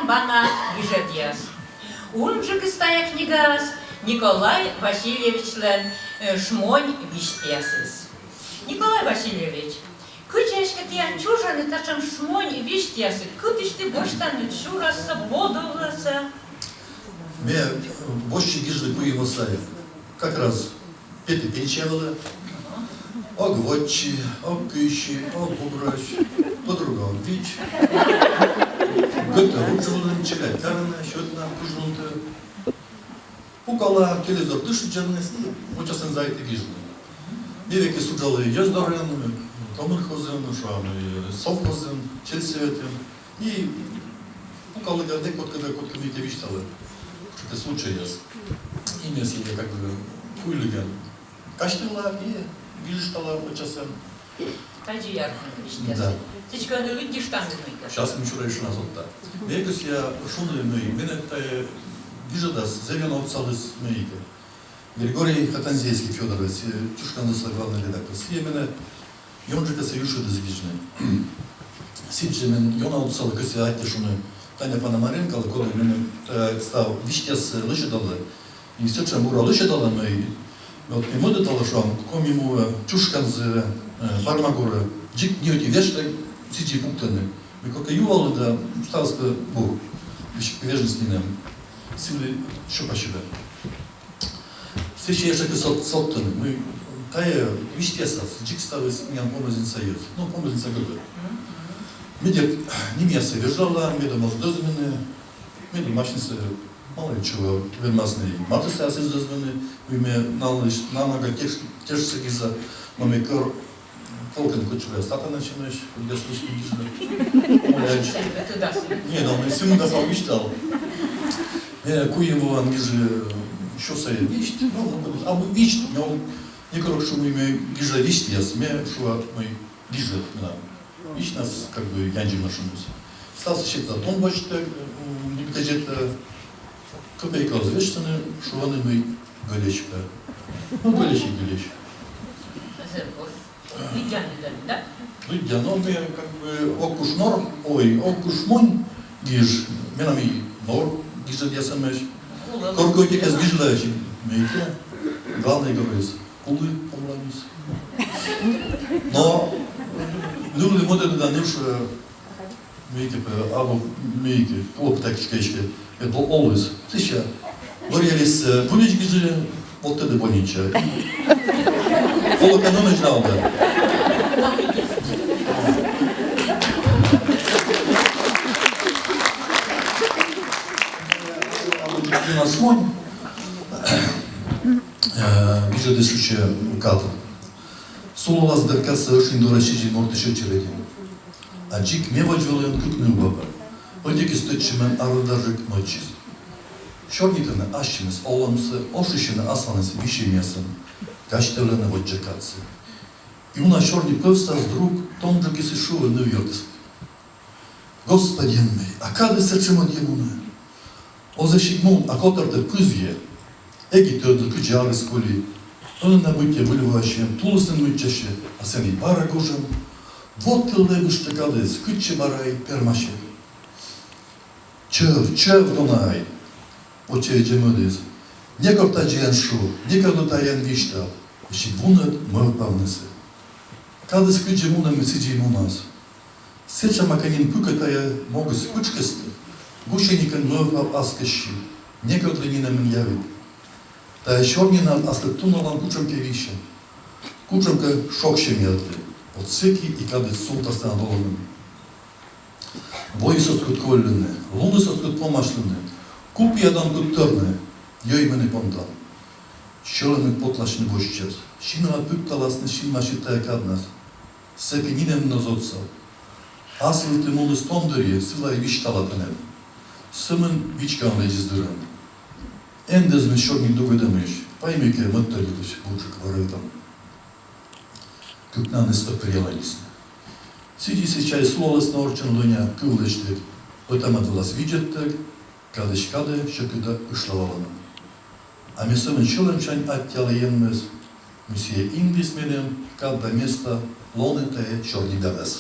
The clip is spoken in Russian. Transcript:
бана вижедяс. Унжик истая книгас Николай Васильевичлен шмонь виштясис. Николай Васильевич, кучешка тиян чужаны ташам шмонь виштясы, кутиш ты боштаны чураса, бодовласа. Мне больше гижды куево сая. Как раз петы пенчевала, огвочи, огкющи, огбугращ, по-другому пич. Гыта ручулын, чекай тарана, счетна, кужлунта. Пукала, телевизор дышит джернес, вот сейчас он за это гижды. Бевеки суджалы ездорен, коммунхозен, совхозен, чельсеветен. И пукала гаде когда мите вишталы. Это случай есть. Имя себе как бы хуйлиган. Каштила и виштала вот сейчас. Таджи ярко виштясы. Да. Тичка ну люди штанды нуйка. Сейчас мы вчера еще раз вот так. Векус я шуны мы, меня это виждас, зелено отцалыс мейка. Григорий Хатанзейский Федорович, чушкан заслал главный редактор. Съемена, и он же как союз дозвижный. Сиджемен, и он отцал как себя шуны. Таня Пономаренко, коли він став віщас лише дали. І все, що мура лише дали ми, от ми дали, що ком йому чушкан з Бармагура, джик ньоті вешта, сіті пунктини. Ми кокаювали, да, сталося Бог, вежності нам, сили, що по себе. Все ще є такі соттини. Ми, тає віщасав, джик став із мене помазін союз, ну, помазін союз. Медик не мясо вержала, меда моздозмены, меда мощницы, мало чего, вермазные матрицы осознаны, имя намного тешится гиза, маме кор, колкан кучевая стата начинаешь, я слышал гиза. Не, но мы всему дозвал мечтал. Я куево ангиже шоссе вещь, ну, а мы вещь, но не короче, что мы имеем гиза вещь, я смею, что мы гиза, Вич нас как бы янджи машинус. Стался считать том бачте, не бежит копейка известная, что он мы голечка. Ну голечи. Да? Лидя, но мы как бы окушнор, окушмон гиж, менами нор гижет я самеш. Коркой тільки збіжляючи, мейте, главное говорит, кулы помладись. Но люди модели да не що мейте або мейте, клоптачки, это always. Це ще варялись булечки же, вот это больнича. Полокано начинал да. У нас монь, бежит еще кадр. Сололаз дерка совершенно дурачи морды шечередин. А джик не воджвелен кукнул баба. Одеки стычмен арудажик мочис. Шорниканы ащимес оламсы, ошищены асланысы вишемесен, каштевлены воджакатсы. И у нас шорни певстас друг том джаки сишувы нуйотс. Господин мой, а кады сачимон емуны? Озащигнул, а котарда пызье, эги тёрды куджары сколи, он на быте вылевающим, тулусын мытчаще, а сами бара гужем, вот ты левыш текадес, кытче барай пермаше. Чев донай, очевидже мыдыз, не корта джиан шу, не кадута ян вишта, ищи вунет мыв павнысы. Кадес кытче мунам сиджи мунас. Сеча маканин пукатая могус пучкесты, гущеникен мыв аскащи, не кадлинина мен явит. Та еще не над аслептуналом кучемке вище. Кучемке шокще медли. От секи и кадет султа станадоловым. Вои соскут коллены, луны соскут помашлены, купи ядан кут търне, йой мене пондан. Щелены потлашни гощец, шинова пыпталасны шин машитая каднас. Секи нинем нозотса. Аслы тимоны стондырье, сила и виштала тенем. Сымын вичкан лежиздырын. Endezme şorni dovedemeš, pajmeke mătălitus bučak varătam. Câtnane stăpărielalisne. Sidi se čaj sloles na orčan lănea câvleștek, pătamat vlas vidjettek, kadeš kade šakıda ışlavalana. A mi sămân şolem čan attjala yenmez, müsiye inglis menem, kadda mesta lonetaje şorni beves.